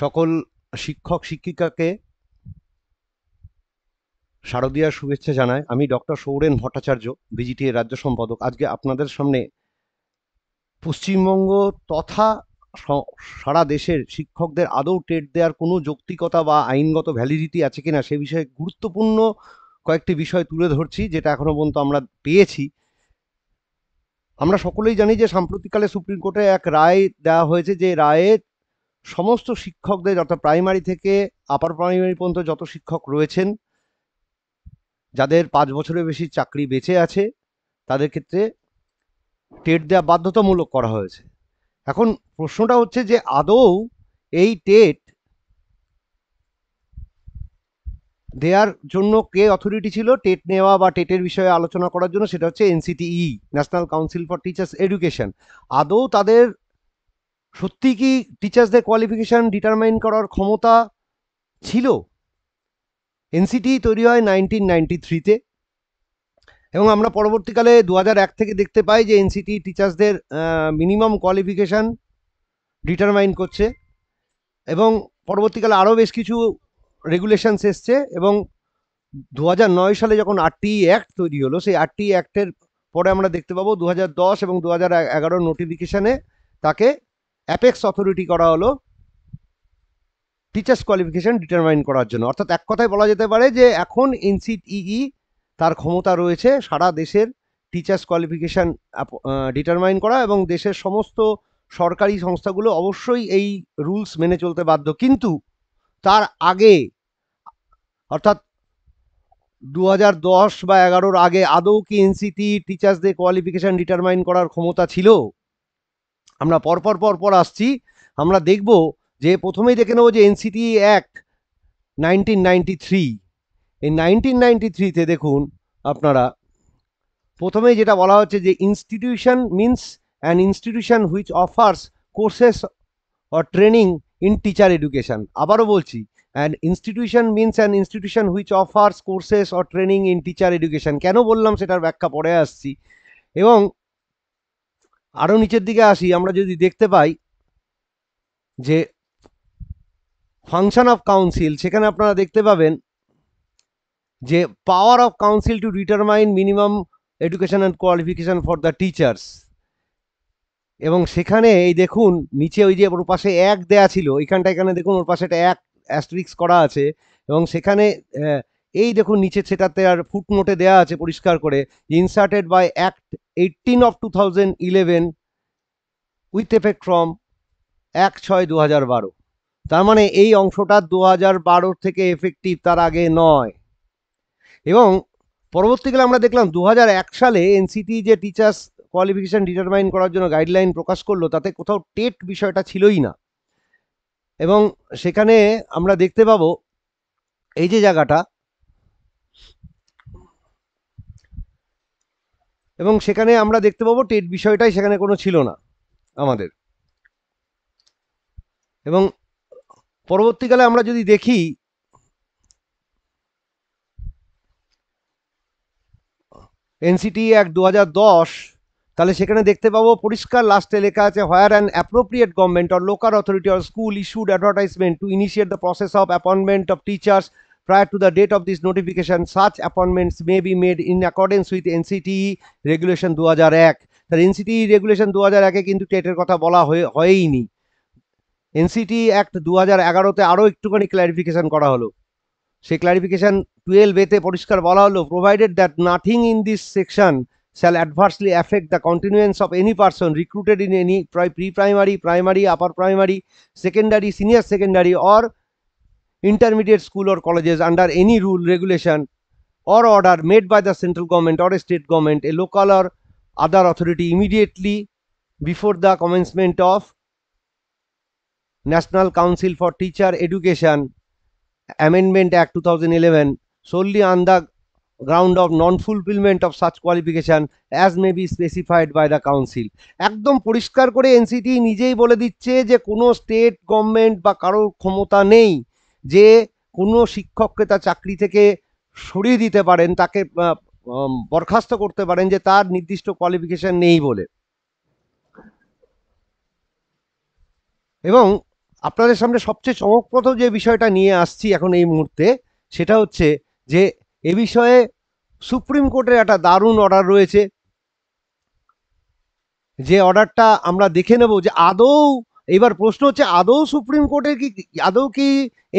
সকল শিক্ষক শিক্ষিকাকে শারদীয়ার শুভেচ্ছা জানায়। আমি ডক্টর সৌরেন ভট্টাচার্য, বিজিটি এর রাজ্য সম্পাদক। আজকে আপনাদের সামনে পশ্চিমবঙ্গ তথা সারা দেশের শিক্ষকদের আদৌ টেট দেওয়ার কোনো যৌক্তিকতা বা আইনগত ভ্যালিডিটি আছে কিনা সে বিষয়ে গুরুত্বপূর্ণ কয়েকটি বিষয় তুলে ধরছি, যেটা এখনো পর্যন্ত আমরা পেয়েছি। আমরা সকলেই জানি যে সাম্প্রতিককালে সুপ্রিম কোর্টে এক রায় দেওয়া হয়েছে, যে রায়ে সমস্ত শিক্ষকদের, অর্থাৎ প্রাইমারি থেকে আপার প্রাইমারি পর্যন্ত যত শিক্ষক রয়েছেন, যাদের 5 বছরের বেশি চাকরি বেঁচে আছে, তাদের ক্ষেত্রে টেট দেওয়া বাধ্যতামূলক করা হয়েছে। এখন প্রশ্নটা হচ্ছে যে আদৌ এই টেট দেওয়ার জন্য কে অথরিটি ছিল টেট নেওয়া বা টেটের বিষয়ে আলোচনা করার জন্য? সেটা হচ্ছে NCTE, national council for teachers education. আদৌ তাদের সত্যি কি টিচার্সদের কোয়ালিফিকেশন ডিটারমাইন করার ক্ষমতা ছিল? এনসিটি তৈরি হয় 1993-তে, এবং আমরা পরবর্তীকালে 2001 থেকে দেখতে পাই যে এনসিটি টিচার্সদের মিনিমাম কোয়ালিফিকেশান ডিটারমাইন করছে, এবং পরবর্তীকালে আরও বেশ কিছু রেগুলেশনস এসছে, এবং 2009 সালে যখন আরটিই অ্যাক্ট তৈরি হলো, সেই আরটিই অ্যাক্টের পরে আমরা দেখতে পাবো 2010 এবং 2011 নোটিফিকেশানে তাকে অ্যাপেক্স অথরিটি করা হলো টিচার্স কোয়ালিফিকেশান ডিটারমাইন করার জন্য। অর্থাৎ এক কথায় বলা যেতে পারে যে এখন এনসিটিই তার ক্ষমতা রয়েছে সারা দেশের টিচার্স কোয়ালিফিকেশান ডিটারমাইন করা, এবং দেশের সমস্ত সরকারি সংস্থাগুলো অবশ্যই এই রুলস মেনে চলতে বাধ্য। কিন্তু তার আগে, অর্থাৎ 2010 বা 11-র আগে আদৌ কি এনসিটি টিচার্সদের কোয়ালিফিকেশান ডিটারমাইন করার ক্ষমতা ছিল? আমরা পরপর আসছি। আমরা দেখব যে প্রথমেই দেখে নেব যে এনসিটি অ্যাক্ট 1993, এই 1993-তে দেখুন আপনারা, প্রথমেই যেটা বলা হচ্ছে যে institution means an institution which offers courses or training in teacher education. আবারও বলছি, an institution means an institution which offers courses or training in teacher education. কেন বললাম সেটার ব্যাখ্যা পরে আসছি। এবং আরও নিচের দিকে আসি, আমরা যদি দেখতে পাই যে ফাংশন অফ কাউন্সিল, সেখানে আপনারা দেখতে পাবেন যে power of council to determine minimum education and qualification for the teachers. এবং সেখানে এই দেখুন নিচে ওই যে ওর পাশে এক দেয়া ছিল, এখানে দেখুন ওর পাশে একটা এক অ্যাস্টেরিক্স করা আছে, এবং সেখানে এই দেখুন নিচে সেটাতে আর ফুটনোটে দেয়া আছে পরিষ্কার করে, inserted by act 18 of 2011 with effect from 1/6/2012। তার মানে এই অংশটা 2012 থেকে এফেক্টিভ, তার আগে নয়। এবং পরবর্তীকালে আমরা দেখলাম 2001 সালে এনসিটি যে টিচার্স কোয়ালিফিকেশন ডিটারমাইন করার জন্য গাইডলাইন প্রকাশ করলো, তাতে কোথাও টেট বিষয়টা ছিলই না। এবং সেখানে আমরা দেখতে পাবো এই যে জায়গাটা, এবং সেখানে আমরা দেখতে পাবো টেট বিষয়টাই সেখানে কোনো ছিল না আমাদের। এবং পরবর্তীকালে আমরা যদি দেখি এনসিটি অ্যাক্ট 2010, তাহলে সেখানে দেখতে পাবো পরিষ্কার লাস্টে লেখা আছে, where an appropriate government or local authority or school issued advertisement to initiate the process of appointment of teachers prior to the date of this notification, such appointments may be made in accordance with NCTE regulation 2001। তার NCTE regulation 2001-এ কিন্তু টেটের কথা বলা হয়ইনি। NCTE act 2011-তে আরও একটুখানি clarification করা হলো। সেই clarification 12A-তে পরিষ্কার বলা হলো, provided that nothing in this section shall adversely affect the continuance of any person recruited in any pre-primary, primary, upper primary, secondary, senior secondary or intermediate school or colleges under any rule, regulation or order made by the central government or a state government, a local or other authority immediately before the commencement of National Council for Teacher Education Amendment Act 2011, solely on the ground of non-fulfillment of such qualification as may be specified by the council। একদম পরিষ্কার করে NCT নিজেই বলে দিচ্ছে যে কোনো state government বা কারোর ক্ষমতা নেই যে কোনো শিক্ষককে তার চাকরি থেকে সরিয়ে দিতে পারেন, তাকে বরখাস্ত করতে পারেন যে তার নির্দিষ্ট কোয়ালিফিকেশন নেই বলে। এবং আপনাদের সামনে সবচেয়ে চমকপ্রদ যে বিষয়টা নিয়ে আসছি এখন এই মুহূর্তে, সেটা হচ্ছে যে এ বিষয়ে সুপ্রিম কোর্টের একটা দারুণ অর্ডার রয়েছে, যে অর্ডারটা আমরা দেখে নেব যে আদৌ, এবার প্রশ্ন হচ্ছে আদৌ সুপ্রিম কোর্টের কি, আদৌ কি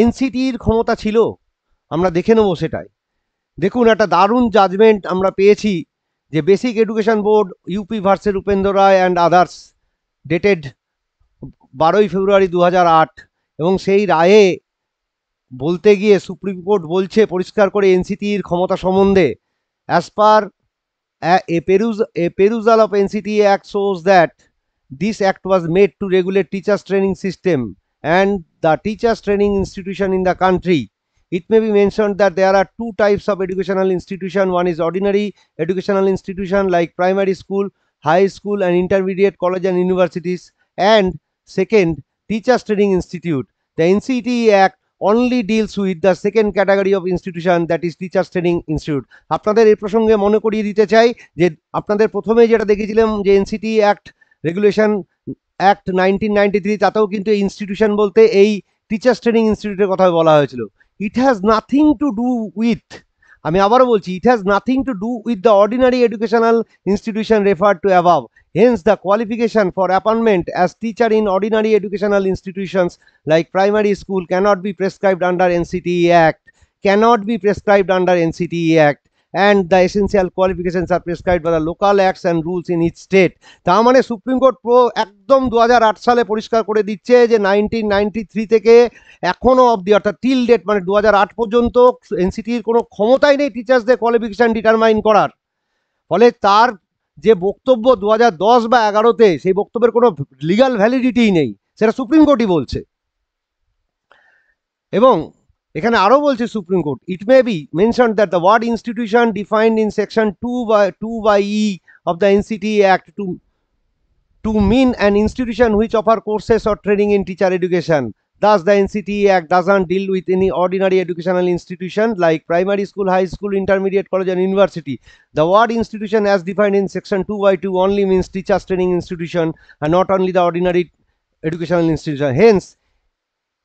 এনসিটির ক্ষমতা ছিল, আমরা দেখে নেব সেটাই। দেখুন, একটা দারুণ জাজমেন্ট আমরা পেয়েছি, যে basic education board UP versus Upendra Rai and others, dated 12ই ফেব্রুয়ারি 2008, এবং সেই রায়ে বলতে গিয়ে সুপ্রিম কোর্ট বলছে পরিষ্কার করে এনসিটির ক্ষমতা সম্বন্ধে, as per a perusal of NCT Act shows that this act was made to regulate teachers training system and the teachers training institution in the country. It may be mentioned that there are two types of educational institution. One is ordinary educational institution like primary school, high school and intermediate college and universities, and second, teachers training institute. The NCT Act only deals with the second category of institution, that is teachers training institute. আপনাদের এই প্রসঙ্গে মনে করিয়ে দিতে চাই যে আপনাদের প্রথমেই যেটা দেখেছিলাম যে এনসিটি অ্যাক্ট রেগুলেশন অ্যাক্ট 1993, তাতেও কিন্তু ইনস্টিটিউশন বলতে এই টিচার্স ট্রেনিং ইনস্টিটিউটের কথা বলা হয়েছিল। It has nothing to do with, আমি আবারও বলছি, it has nothing to do with the ordinary educational institution referred to above. Hence, the qualification for appointment as teacher in ordinary educational institutions like primary school cannot be prescribed under NCTE Act, and the essential qualifications are prescribed by the local acts and rules in each state. তার মানে supreme court একদম 2008 সালে পরিষ্কার করে দিচ্ছে যে 1993 থেকে এখনো অবধি, অর্থাৎ টিল ডেট মানে 2008 পর্যন্ত এনসিটির কোনো ক্ষমতাই নেই টিচার্সদের কোয়ালিফিকেশন ডিটারমাইন করার। ফলে তার যে বক্তব্য 2010 বা 11-তে, সেই বক্তব্যের কোনো লিগাল ভ্যালিডিটিই নেই, সেটা সুপ্রিম কোর্টই বলছে। এবং এখানে আরো বলছে supreme court, it may be mention that the word institution defined in section 2 by E of the NCTE Act to mean an institution which offer courses or training in teacher education. Thus, the NCTE Act doesn't deal with any ordinary educational institution like primary school, high school, intermediate college and university. The word institution as defined in section 2 by 2 only means teachers training institution and not only the ordinary educational institution. Hence,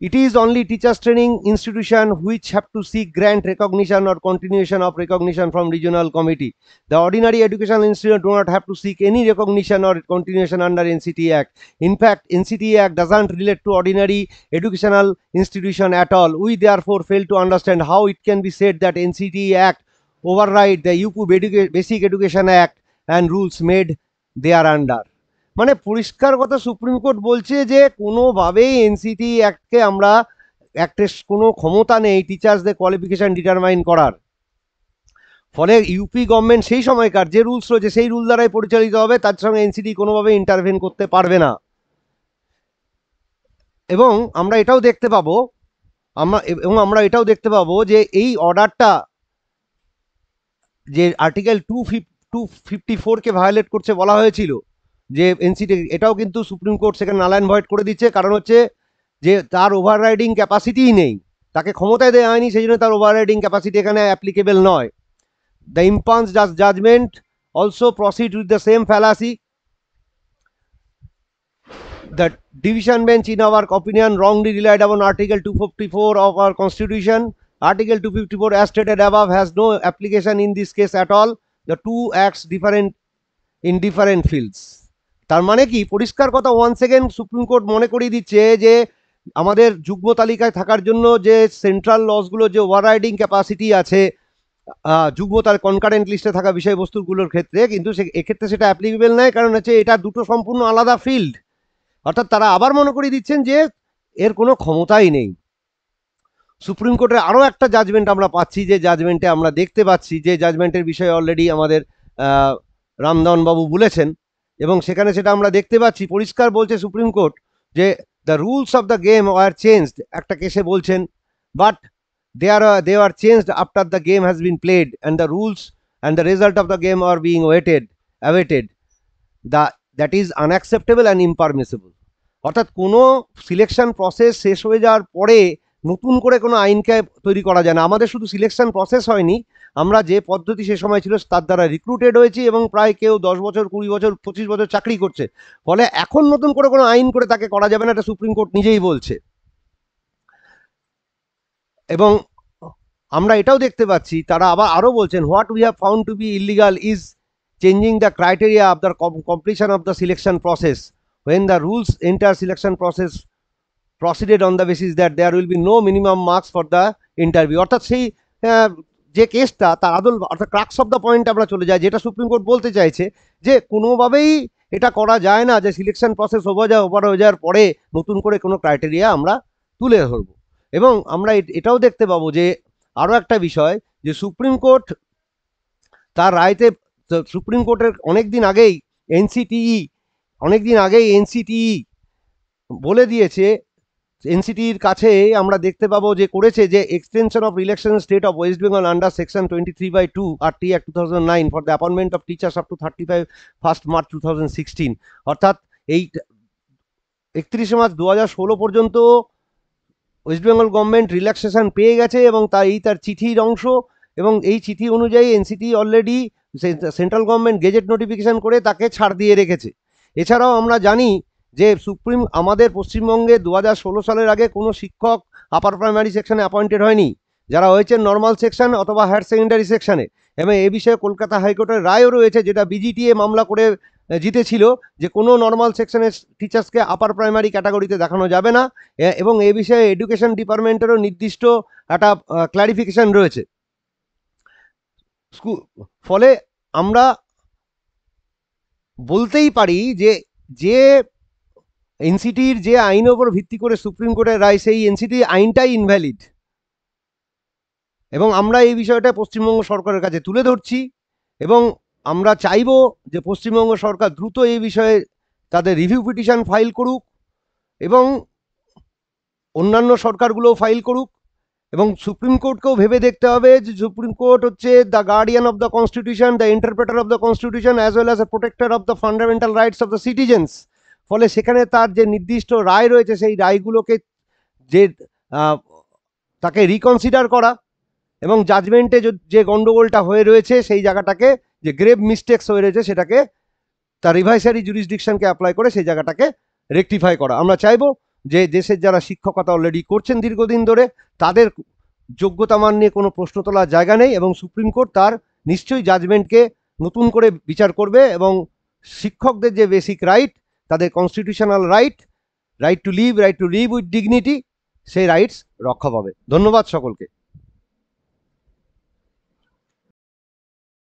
it is only teachers training institution which have to seek grant recognition or continuation of recognition from regional committee. The ordinary educational institution do not have to seek any recognition or continuation under NCTE Act. In fact, NCTE Act doesn't relate to ordinary educational institution at all. We therefore fail to understand how it can be said that NCTE Act override the UP Basic Education Act and rules made thereunder. মানে পরিষ্কার কথা supreme court বলছে যে কোনোভাবেই NCT অ্যাক্টকে আমরা, অ্যাক্টের কোনো ক্ষমতা নেই টিচার্সদের কোয়ালিফিকেশন ডিটারমাইন করার। ফলে ইউপি গভর্নমেন্ট সেই সময়কার যে রুলস রয়েছে সেই রুল দ্বারাই পরিচালিত হবে, তার সঙ্গে এনসিটি কোনোভাবে ইন্টারভেন করতে পারবে না। এবং আমরা এটাও দেখতে পাবো, আমরা এটাও দেখতে পাবো যে এই অর্ডারটা যে আর্টিকেল 254-কে ভায়োলেট করছে বলা হয়েছিল, যে এনসিটি, এটাও কিন্তু সুপ্রিম কোর্ট সেখানে নাল অ্যান্ড ভয়েড করে দিচ্ছে। কারণ হচ্ছে যে তার ওভাররাইডিং ক্যাপাসিটিই নেই, তাকে ক্ষমতায় দেওয়া হয়নি, সেই জন্য তার ওভাররাইডিং ক্যাপাসিটি এখানে অ্যাপ্লিকেবল নয়। The impugned judgement also proceed with the same fallacy. The division bench, in our opinion, wrongly relied upon Article 254 of our Constitution. Article 254, as stated above, has no application in this case at all. The two acts different in different fields. তার মানে কি, পরিষ্কার কথা, one second supreme court মনে করিয়ে দিচ্ছে যে আমাদের যুগ্ম তালিকায় থাকার জন্য যে সেন্ট্রাল লসগুলো, যে ওভাররাইডিং ক্যাপাসিটি আছে যুগ্ম তার কনকারেন্ট লিস্টে থাকা বিষয়বস্তুগুলোর ক্ষেত্রে, কিন্তু এক্ষেত্রে সেটা অ্যাপ্লিকেবল নয়। কারণ হচ্ছে এটা দুটো সম্পূর্ণ আলাদা ফিল্ড। অর্থাৎ তারা আবার মনে করিয়ে দিচ্ছেন যে এর কোনো ক্ষমতাই নেই। সুপ্রিম কোর্টের আরও একটা জাজমেন্ট আমরা পাচ্ছি, যে জাজমেন্টে আমরা দেখতে পাচ্ছি, যে জাজমেন্টের বিষয়ে অলরেডি আমাদের রামধন বাবু বলেছেন, এবং সেখানে সেটা আমরা দেখতে পাচ্ছি, পরিষ্কার বলছে সুপ্রিম কোর্ট যে the rules of the game are changed, একটা কেসে বলছেন, but they are changed after the game has been played and the rules and the result of the game are being awaited. That is unacceptable and impermissible. অর্থাৎ কোনো selection process শেষ হয়ে যাওয়ার পরে নতুন করে কোনো আইনকে তৈরি করা যায় না। আমাদের শুধু সিলেকশন প্রসেস হয়নি, আমরা যে পদ্ধতি সে সময় ছিল তার দ্বারা রিক্রুটেড হয়েছি, এবং প্রায় কেউ 10 বছর, 20 বছর, 25 বছর চাকরি করছে। ফলে এখন নতুন করে কোনো আইন করে তাকে করা যাবে না, এটা সুপ্রিম কোর্ট নিজেই বলছে। এবং আমরা এটাও দেখতে পাচ্ছি তারা আবার আরও বলছেন, what we have found to be illegal is changing the criteria of the completion of the selection process when the rules enter selection process proceeded on the basis that there will be no minimum marks for the interview। অর্থাৎ সেই যে কেসটা তার আদল অর্থাৎ crux of the point আমরা চলে যাই, যেটা সুপ্রিম কোর্ট বলতে চাইছে যে কোনোভাবেই এটা করা যায় না যে সিলেকশন প্রসেস ওভার হয়ে যাওয়ার পরে নতুন করে কোনো ক্রাইটেরিয়া আমরা তুলে ধরবো। এবং আমরা এটাও দেখতে পাবো যে আরও একটা বিষয়, যে সুপ্রিম কোর্ট তার রায়তে, সুপ্রিম কোর্টের অনেক দিন আগেই এনসিটিই বলে দিয়েছে, এনসিটির কাছে আমরা দেখতে পাবো যে করেছে যে extension of election state of West Bengal under section 23/2 RT Act 2009 for the appointment of teachers up to 31 March 2016। অর্থাৎ এই 31 মার্চ 2016 পর্যন্ত ওয়েস্ট বেঙ্গল গভর্নমেন্ট রিল্যাক্সেশন পেয়ে গেছে এবং তার চিঠির অংশ, এবং এই চিঠি অনুযায়ী NCT already central government gazette notification করে তাকে ছাড় দিয়ে রেখেছে। এছাড়াও আমরা জানি যে আমাদের পশ্চিমবঙ্গে 2016 সালের আগে কোনো শিক্ষক আপার প্রাইমারি সেকশনে অ্যাপয়েন্টেড হয়নি, যারা হয়েছে নর্মাল সেকশন অথবা হায়ার সেকেন্ডারি সেকশনে। এবং এ বিষয়ে কলকাতা হাইকোর্টের রায়ও রয়েছে, যেটা বিজিটিএ মামলা করে জিতেছিল, যে কোনো নর্মাল সেকশনের টিচার্সকে আপার প্রাইমারি ক্যাটাগরিতে দেখানো যাবে না। এবং এ বিষয়ে এডুকেশন ডিপার্টমেন্টেরও নির্দিষ্ট একটা ক্ল্যারিফিকেশন রয়েছে। ফলে আমরা বলতেই পারি যে যে এনসিটির যে আইনের উপর ভিত্তি করে সুপ্রিম কোর্টের রায়, সেই এনসিটি আইনটাই ইনভ্যালিড। এবং আমরা এই বিষয়টা পশ্চিমবঙ্গ সরকারের কাছে তুলে ধরছি এবং আমরা চাইব যে পশ্চিমবঙ্গ সরকার দ্রুত এই বিষয়ে তাদের রিভিউ পিটিশন ফাইল করুক এবং অন্যান্য সরকারগুলোও ফাইল করুক। এবং সুপ্রিম কোর্টকেও ভেবে দেখতে হবে যে সুপ্রিম কোর্ট হচ্ছে the guardian of the constitution, the interpreter of the constitution, as well as a protector of the fundamental rights of the citizens. ফলে সেখানে তার যে নির্দিষ্ট রায় রয়েছে, সেই রায়গুলোকে যে তাকে রিকনসিডার করা এবং জাজমেন্টে যে গন্ডগোলটা হয়ে রয়েছে, সেই জায়গাটাকে যে গ্রেভ মিস্টেক্স হয়ে রয়েছে, সেটাকে তার রিভাইসারি জুরিসডিকশনকে অ্যাপ্লাই করে সেই জায়গাটাকে রেকটিফাই করা। আমরা চাইবো যে দেশের যারা শিক্ষকতা অলরেডি করছেন দীর্ঘদিন ধরে, তাদের যোগ্যতা মান নিয়ে কোনো প্রশ্ন তোলার জায়গা নেই এবং সুপ্রিম কোর্ট তার নিশ্চয়ই জাজমেন্টকে নতুন করে বিচার করবে এবং শিক্ষকদের যে বেসিক রাইট, তাদের constitutional right two live with dignity, সেই রাইটস রক্ষা পাবে। ধন্যবাদ সকলকে।